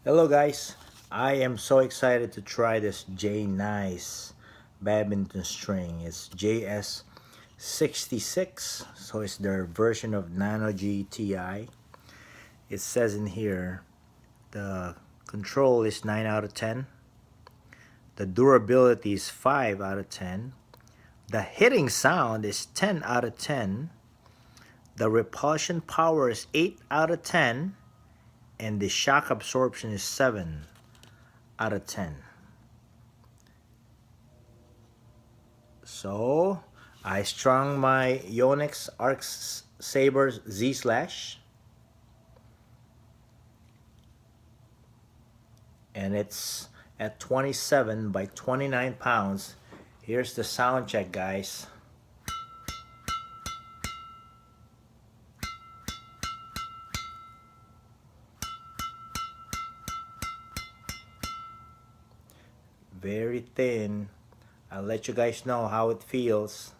Hello guys, I am so excited to try this Jnice badminton string. It's JS66, so it's their version of Nanogy Ti. It says in here the control is 9 out of 10, the durability is 5 out of 10, the hitting sound is 10 out of 10, the repulsion power is 8 out of 10, and the shock absorption is 7 out of 10. So I strung my Yonex Arcsaber Z slash, and it's at 27 by 29 pounds. Here's the sound check, guys. Very thin. I'll let you guys know how it feels.